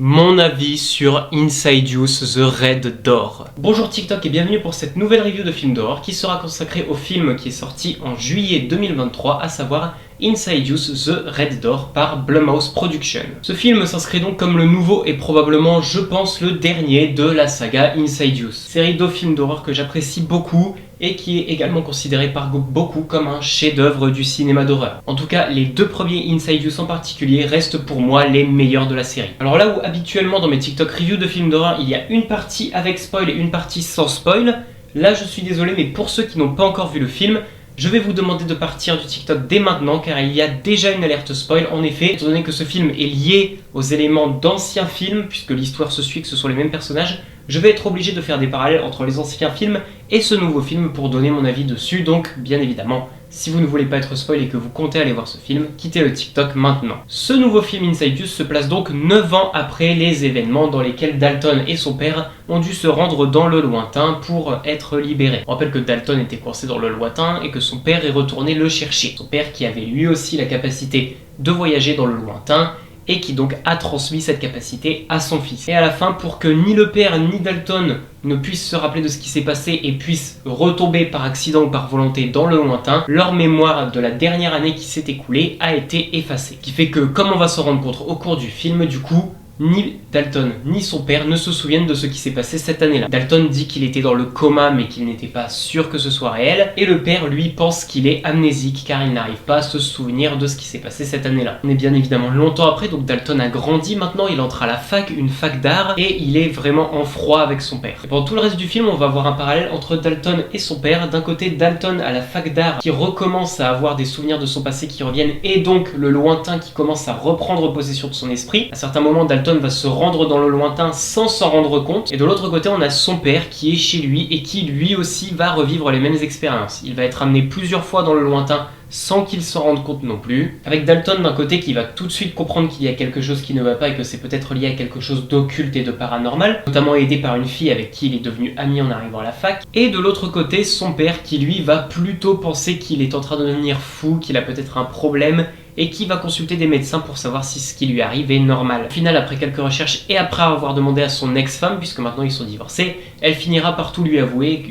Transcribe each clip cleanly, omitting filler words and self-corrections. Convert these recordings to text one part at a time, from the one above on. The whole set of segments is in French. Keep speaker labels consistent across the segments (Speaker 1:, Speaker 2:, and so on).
Speaker 1: Mon avis sur Inside Use The Red Door. Bonjour TikTok et bienvenue pour cette nouvelle review de film d'horreur qui sera consacrée au film qui est sorti en juillet 2023, à savoir Inside Use The Red Door par Blumhouse Productions. Ce film s'inscrit donc comme le nouveau et probablement, je pense, le dernier de la saga Inside Use. Série de films d'horreur que j'apprécie beaucoup et qui est également considéré par beaucoup comme un chef-d'œuvre du cinéma d'horreur. En tout cas, les deux premiers Inside Use en particulier restent pour moi les meilleurs de la série. Alors là où habituellement dans mes TikTok reviews de films d'horreur, il y a une partie avec spoil et une partie sans spoil, là je suis désolé, mais pour ceux qui n'ont pas encore vu le film, je vais vous demander de partir du TikTok dès maintenant car il y a déjà une alerte spoil. En effet, étant donné que ce film est lié aux éléments d'anciens films, puisque l'histoire se suit, que ce sont les mêmes personnages, je vais être obligé de faire des parallèles entre les anciens films et ce nouveau film pour donner mon avis dessus. Donc, bien évidemment, si vous ne voulez pas être spoil et que vous comptez aller voir ce film, quittez le TikTok maintenant. Ce nouveau film Inside Use se place donc 9 ans après les événements dans lesquels Dalton et son père ont dû se rendre dans le lointain pour être libérés. On rappelle que Dalton était coincé dans le lointain et que son père est retourné le chercher. Son père qui avait lui aussi la capacité de voyager dans le lointain et qui donc a transmis cette capacité à son fils. Et à la fin, pour que ni le père ni Dalton ne puissent se rappeler de ce qui s'est passé et puissent retomber par accident ou par volonté dans le lointain, leur mémoire de la dernière année qui s'est écoulée a été effacée. Ce qui fait que, comme on va s'en rendre compte au cours du film, du coup, ni Dalton ni son père ne se souviennent de ce qui s'est passé cette année-là. Dalton dit qu'il était dans le coma mais qu'il n'était pas sûr que ce soit réel, et le père lui pense qu'il est amnésique car il n'arrive pas à se souvenir de ce qui s'est passé cette année-là. On est bien évidemment longtemps après, donc Dalton a grandi, maintenant il entre à la fac, une fac d'art, et il est vraiment en froid avec son père. Et pendant tout le reste du film, on va voir un parallèle entre Dalton et son père. D'un côté, Dalton à la fac d'art qui recommence à avoir des souvenirs de son passé qui reviennent, et donc le lointain qui commence à reprendre possession de son esprit. À certains moments, Dalton va se rendre dans le lointain sans s'en rendre compte, et de l'autre côté on a son père qui est chez lui et qui lui aussi va revivre les mêmes expériences. Il va être amené plusieurs fois dans le lointain sans qu'il s'en rende compte non plus, avec Dalton d'un côté qui va tout de suite comprendre qu'il y a quelque chose qui ne va pas et que c'est peut-être lié à quelque chose d'occulte et de paranormal, notamment aidé par une fille avec qui il est devenu ami en arrivant à la fac, et de l'autre côté son père qui lui va plutôt penser qu'il est en train de devenir fou, qu'il a peut-être un problème et qui va consulter des médecins pour savoir si ce qui lui arrive est normal. Au final, après quelques recherches et après avoir demandé à son ex-femme, puisque maintenant ils sont divorcés, elle finira par tout lui avouer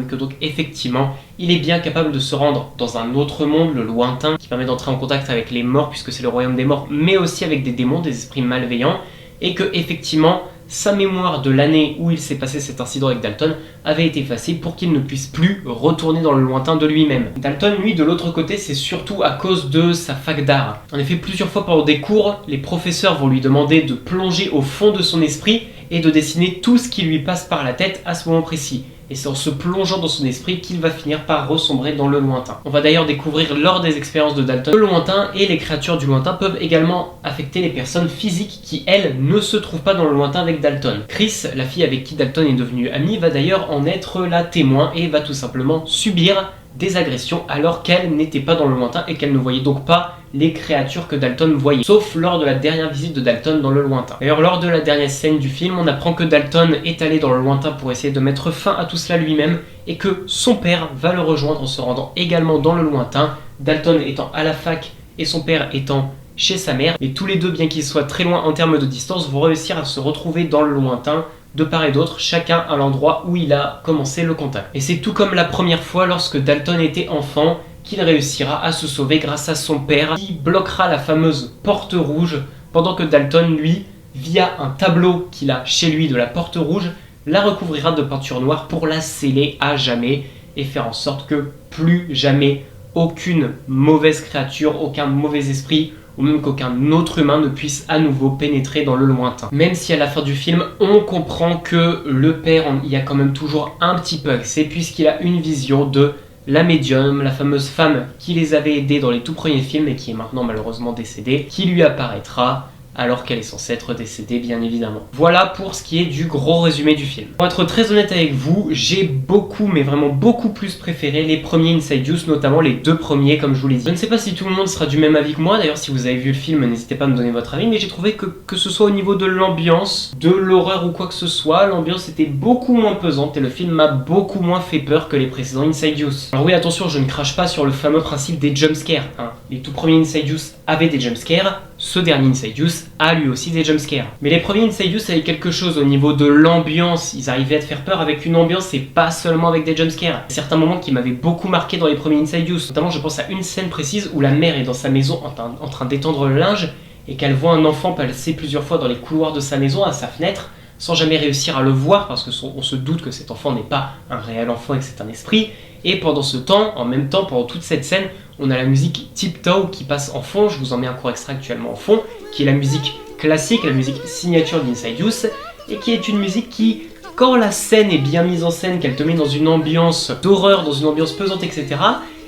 Speaker 1: que donc effectivement, il est bien capable de se rendre dans un autre monde, le lointain, qui permet d'entrer en contact avec les morts, puisque c'est le royaume des morts, mais aussi avec des démons, des esprits malveillants, et que effectivement, sa mémoire de l'année où il s'est passé cet incident avec Dalton avait été effacée pour qu'il ne puisse plus retourner dans le lointain de lui-même. Dalton, lui, de l'autre côté, c'est surtout à cause de sa fac d'art. En effet, plusieurs fois pendant des cours, les professeurs vont lui demander de plonger au fond de son esprit et de dessiner tout ce qui lui passe par la tête à ce moment précis. Et c'est en se plongeant dans son esprit qu'il va finir par ressombrer dans le lointain. On va d'ailleurs découvrir lors des expériences de Dalton que le lointain et les créatures du lointain peuvent également affecter les personnes physiques qui, elles, ne se trouvent pas dans le lointain avec Dalton. Chris, la fille avec qui Dalton est devenu ami, va d'ailleurs en être la témoin et va tout simplement subir des agressions alors qu'elle n'était pas dans le lointain et qu'elle ne voyait donc pas les créatures que Dalton voyait, sauf lors de la dernière visite de Dalton dans le lointain. D'ailleurs, lors de la dernière scène du film, on apprend que Dalton est allé dans le lointain pour essayer de mettre fin à tout cela lui-même et que son père va le rejoindre en se rendant également dans le lointain, Dalton étant à la fac et son père étant chez sa mère, et tous les deux, bien qu'ils soient très loin en termes de distance, vont réussir à se retrouver dans le lointain de part et d'autre, chacun à l'endroit où il a commencé le contact. Et c'est tout comme la première fois lorsque Dalton était enfant qu'il réussira à se sauver grâce à son père qui bloquera la fameuse porte rouge pendant que Dalton, lui, via un tableau qu'il a chez lui de la porte rouge, la recouvrira de peinture noire pour la sceller à jamais et faire en sorte que plus jamais aucune mauvaise créature, aucun mauvais esprit ou même qu'aucun autre humain ne puisse à nouveau pénétrer dans le lointain. Même si à la fin du film, on comprend que le père y a quand même toujours un petit peu accès, puisqu'il a une vision de la médium, la fameuse femme qui les avait aidés dans les tout premiers films et qui est maintenant malheureusement décédée, qui lui apparaîtra alors qu'elle est censée être décédée, bien évidemment. Voilà pour ce qui est du gros résumé du film. Pour être très honnête avec vous, j'ai beaucoup, mais vraiment beaucoup plus préféré les premiers Inside Use, notamment les deux premiers, comme je vous l'ai dit. Je ne sais pas si tout le monde sera du même avis que moi, d'ailleurs si vous avez vu le film, n'hésitez pas à me donner votre avis, mais j'ai trouvé que ce soit au niveau de l'ambiance, de l'horreur ou quoi que ce soit, l'ambiance était beaucoup moins pesante et le film m'a beaucoup moins fait peur que les précédents Inside Use. Alors oui, attention, je ne crache pas sur le fameux principe des jumpscares, hein. Les tout premiers Inside Use avaient des jumpscares, ce dernier Insidious a lui aussi des jumpscares. Mais les premiers Insidious avaient quelque chose au niveau de l'ambiance, ils arrivaient à te faire peur avec une ambiance et pas seulement avec des jumpscares. Certains moments qui m'avaient beaucoup marqué dans les premiers Insidious, notamment je pense à une scène précise où la mère est dans sa maison en train d'étendre le linge et qu'elle voit un enfant passer plusieurs fois dans les couloirs de sa maison à sa fenêtre sans jamais réussir à le voir parce qu'on se doute que cet enfant n'est pas un réel enfant et que c'est un esprit. Et pendant ce temps, en même temps, pendant toute cette scène, on a la musique Tiptoe qui passe en fond, je vous en mets un court extrait actuellement en fond, qui est la musique classique, la musique signature d'Insidious, et qui est une musique qui, quand la scène est bien mise en scène, qu'elle te met dans une ambiance d'horreur, dans une ambiance pesante, etc.,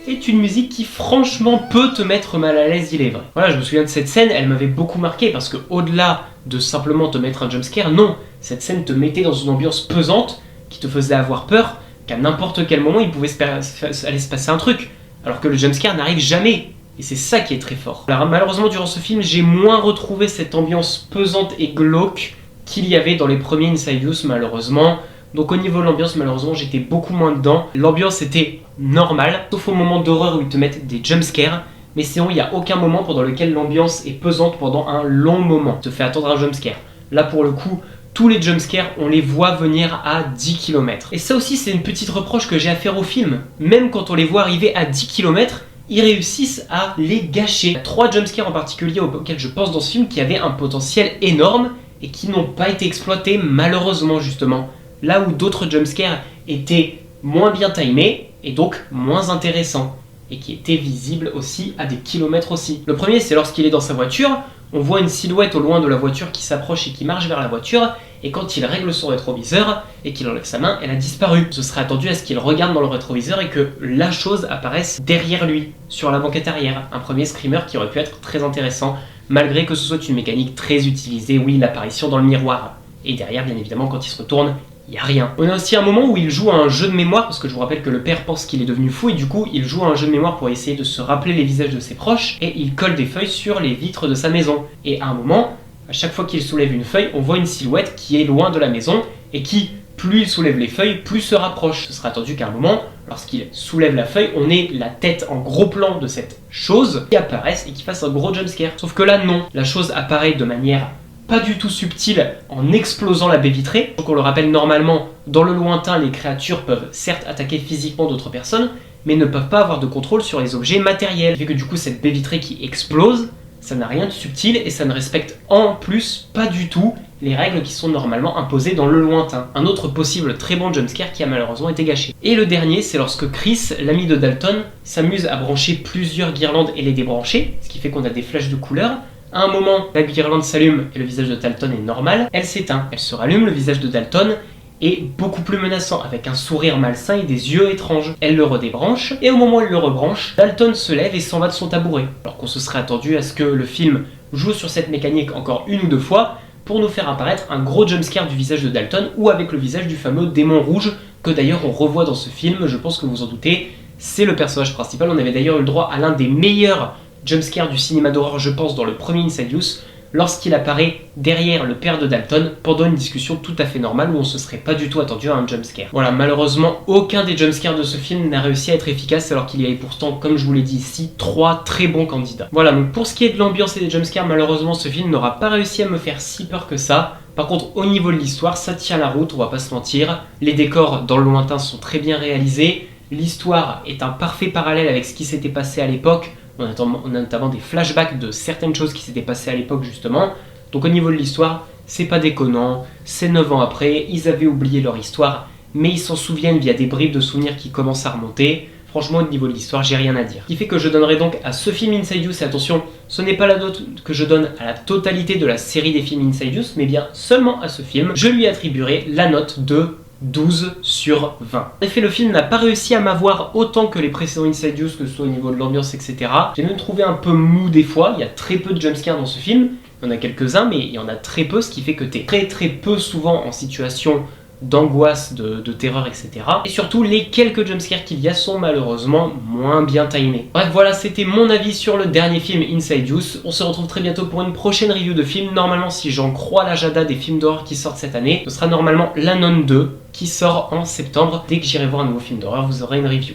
Speaker 1: est une musique qui franchement peut te mettre mal à l'aise, il est vrai. Voilà, je me souviens de cette scène, elle m'avait beaucoup marqué, parce que au-delà de simplement te mettre un jumpscare, non, cette scène te mettait dans une ambiance pesante, qui te faisait avoir peur, qu'à n'importe quel moment il pouvait aller se passer un truc, alors que le jumpscare n'arrive jamais, et c'est ça qui est très fort. Alors malheureusement durant ce film, j'ai moins retrouvé cette ambiance pesante et glauque qu'il y avait dans les premiers Insidious malheureusement, donc au niveau de l'ambiance malheureusement j'étais beaucoup moins dedans. L'ambiance était normale, sauf au moment d'horreur où ils te mettent des jumpscares, mais sinon il n'y a aucun moment pendant lequel l'ambiance est pesante pendant un long moment, te fait attendre un jumpscare. Là pour le coup, tous les jumpscares, on les voit venir à 10 km. Et ça aussi, c'est une petite reproche que j'ai à faire au film. Même quand on les voit arriver à 10 km, ils réussissent à les gâcher. Il y a 3 jumpscares en particulier auxquels je pense dans ce film qui avaient un potentiel énorme et qui n'ont pas été exploités malheureusement justement. Là où d'autres jumpscares étaient moins bien timés et donc moins intéressants. Et qui étaient visibles aussi à des kilomètres aussi. Le premier, c'est lorsqu'il est dans sa voiture, on voit une silhouette au loin de la voiture qui s'approche et qui marche vers la voiture, et quand il règle son rétroviseur et qu'il enlève sa main, elle a disparu. Ce serait attendu à ce qu'il regarde dans le rétroviseur et que la chose apparaisse derrière lui, sur la banquette arrière. Un premier screamer qui aurait pu être très intéressant, malgré que ce soit une mécanique très utilisée, oui, l'apparition dans le miroir. Et derrière, bien évidemment, quand il se retourne, il n'y a rien. On a aussi un moment où il joue à un jeu de mémoire, parce que je vous rappelle que le père pense qu'il est devenu fou, et du coup, il joue à un jeu de mémoire pour essayer de se rappeler les visages de ses proches, et il colle des feuilles sur les vitres de sa maison. Et à un moment, à chaque fois qu'il soulève une feuille, on voit une silhouette qui est loin de la maison, et qui, plus il soulève les feuilles, plus se rapproche. Ce sera attendu qu'à un moment, lorsqu'il soulève la feuille, on ait la tête en gros plan de cette chose qui apparaisse et qui fasse un gros jumpscare. Sauf que là, non. La chose apparaît de manière pas du tout subtil en explosant la baie vitrée. Donc on le rappelle normalement, dans le lointain, les créatures peuvent certes attaquer physiquement d'autres personnes, mais ne peuvent pas avoir de contrôle sur les objets matériels. Ce qui fait que du coup cette baie vitrée qui explose, ça n'a rien de subtil et ça ne respecte en plus pas du tout les règles qui sont normalement imposées dans le lointain. Un autre possible très bon jumpscare qui a malheureusement été gâché. Et le dernier, c'est lorsque Chris, l'ami de Dalton, s'amuse à brancher plusieurs guirlandes et les débrancher, ce qui fait qu'on a des flashs de couleurs. À un moment, la guirlande s'allume et le visage de Dalton est normal, elle s'éteint, elle se rallume, le visage de Dalton est beaucoup plus menaçant, avec un sourire malsain et des yeux étranges. Elle le redébranche, et au moment où elle le rebranche, Dalton se lève et s'en va de son tabouret. Alors qu'on se serait attendu à ce que le film joue sur cette mécanique encore une ou deux fois, pour nous faire apparaître un gros jumpscare du visage de Dalton, ou avec le visage du fameux démon rouge, que d'ailleurs on revoit dans ce film, je pense que vous en doutez, c'est le personnage principal. On avait d'ailleurs eu le droit à l'un des meilleurs jumpscare du cinéma d'horreur, je pense, dans le premier Insidious, lorsqu'il apparaît derrière le père de Dalton pendant une discussion tout à fait normale où on se serait pas du tout attendu à un jumpscare. Voilà, malheureusement, aucun des jumpscares de ce film n'a réussi à être efficace alors qu'il y avait pourtant, comme je vous l'ai dit ici, 3 très bons candidats. Voilà, donc pour ce qui est de l'ambiance et des jumpscares, malheureusement, ce film n'aura pas réussi à me faire si peur que ça. Par contre, au niveau de l'histoire, ça tient la route, on va pas se mentir. Les décors dans le lointain sont très bien réalisés. L'histoire est un parfait parallèle avec ce qui s'était passé à l'époque. On a notamment des flashbacks de certaines choses qui s'étaient passées à l'époque justement. Donc au niveau de l'histoire, c'est pas déconnant, c'est 9 ans après, ils avaient oublié leur histoire, mais ils s'en souviennent via des bribes de souvenirs qui commencent à remonter. Franchement, au niveau de l'histoire, j'ai rien à dire. Ce qui fait que je donnerai donc à ce film Insidious, et attention, ce n'est pas la note que je donne à la totalité de la série des films Insidious, mais bien seulement à ce film, je lui attribuerai la note de 12 sur 20. En effet, le film n'a pas réussi à m'avoir autant que les précédents Insidious, que ce soit au niveau de l'ambiance, etc. J'ai même trouvé un peu mou des fois, il y a très peu de jumpscares dans ce film, il y en a quelques-uns, mais il y en a très peu, ce qui fait que t'es très peu souvent en situation d'angoisse, de terreur, etc. Et surtout, les quelques jumpscares qu'il y a sont malheureusement moins bien timés. Bref, voilà, c'était mon avis sur le dernier film Insidious. On se retrouve très bientôt pour une prochaine review de film. Normalement, si j'en crois l'agenda des films d'horreur qui sortent cette année, ce sera normalement La Nonne 2 qui sort en septembre. Dès que j'irai voir un nouveau film d'horreur, vous aurez une review.